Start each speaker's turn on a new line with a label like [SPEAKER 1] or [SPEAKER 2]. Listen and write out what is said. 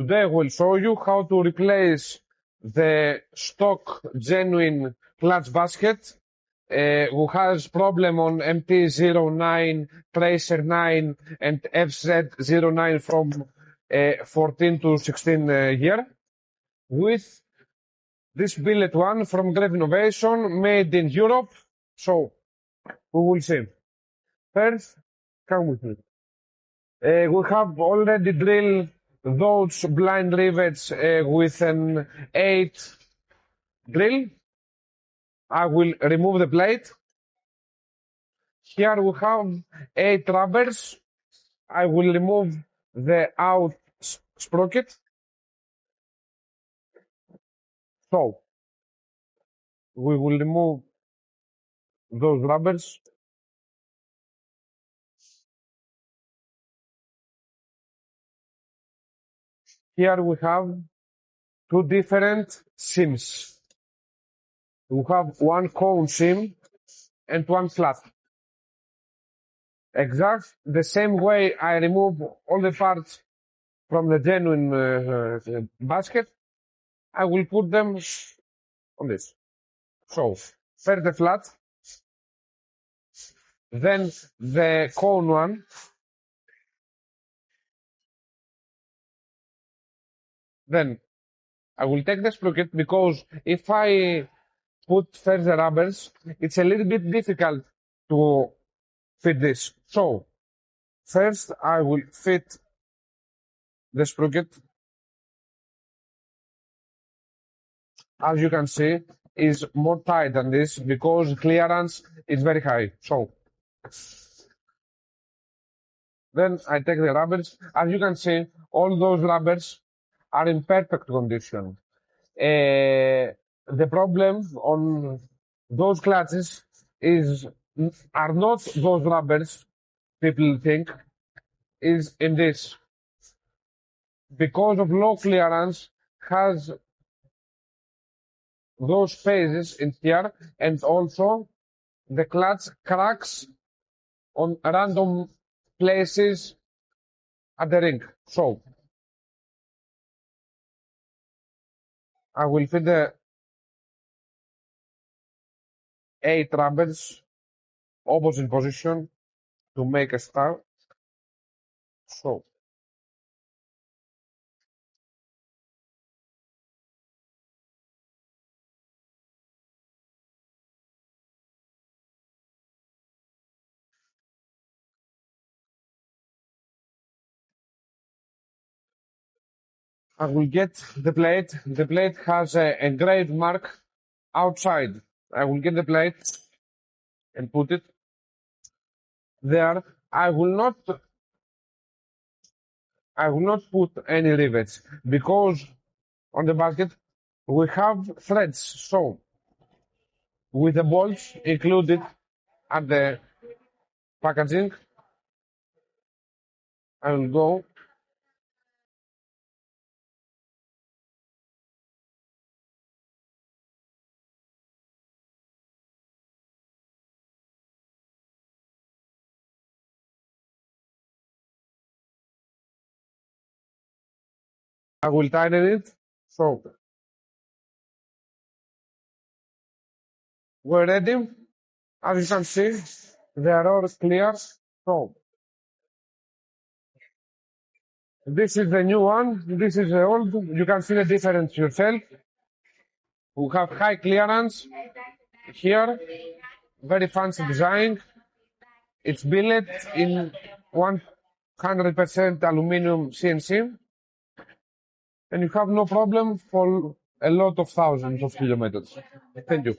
[SPEAKER 1] Today we'll show you how to replace the stock genuine clutch basket who has problem on MT-09, TRACER 9 and FZ-09 from 14 to 16 year with this billet one from GREF Innovation made in Europe. So we will see. First, come with me. We have already drilled those blind rivets with an 8 drill. I will remove the plate. Here we have 8 rubbers. I will remove the out sprocket. So we will remove those rubbers. Here we have 2 different seams. We have one cone seam and one flat. Exact the same way I remove all the parts from the genuine basket, I will put them on this. So, first the flat, then the cone one, then I will take the sprocket because if I put first the rubbers, it's a little bit difficult to fit this. So, first I will fit the sprocket. As you can see, is more tight than this because clearance is very high. So, then I take the rubbers. As you can see, all those rubbers are in perfect condition. The problem on those clutches are not those rubbers, people think, is in this. Because of low clearance, has those phases in here, and also the clutch cracks on random places at the ring. So, I will fit the 8 rubbers opposite position to make a star. So, I will get the plate. The plate has a engraved mark outside. I will get the plate and put it there. I will not put any rivets because on the basket we have threads. So with the bolts included at the packaging, I will go I will tighten it. So we're ready. As you can see, they are all clear. So this is the new one. This is the old. You can see the difference yourself. We have high clearance here. Very fancy design. It's billet in 100% aluminum CNC. And you have no problem for a lot of thousands of kilometers. Thank you.